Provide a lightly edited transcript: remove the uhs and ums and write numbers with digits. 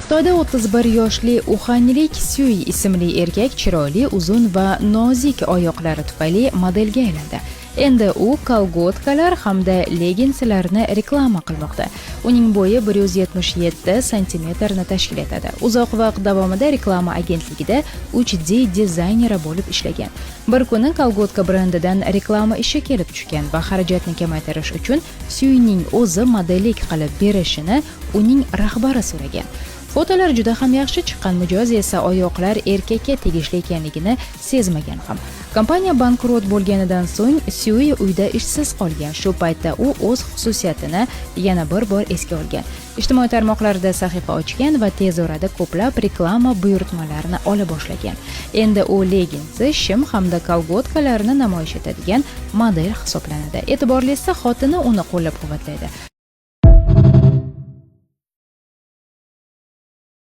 Xitoyda 31 yoshli uxanlik Sui ismli erkak chiroyli, uzun va nozik oyoqlari tufayli modelga aylandi. Endi u kolgotkalar hamda leginslarni reklama qilmoqda. Uning bo'yi 177 santimetrni tashkil etadi. Uzoq vaqt davomida reklama agentligida 3D dizayneri bo'lib ishlagan. Bir kuni kolgotka brendidan reklama ishi kelib tushgan va xarajatni kamaytirish uchun Suining o'zi modellik qilib berishini uning rahbari so'ragan. Fotolar juda ham yaxshi chiqqan, mijoz esa oyoqlar erkakka tegishli ekanligini sezmagan ham. Kompaniya bankrot bo'lganidan so'ng Sui uyda ishsiz qolgan. Shu paytda u o'z xususiyatini yana bir bor esga olgan. Ijtimoiy tarmoqlarda sahifa ochgan va tez orada ko'plab reklama buyurtmalarini ola boshlagan. Endi u leginsi, shim hamda kolgotkalarni namoyish etadigan model hisoblanadi. E'tiborlisi, xotini uni qo'llab-quvvatlaydi.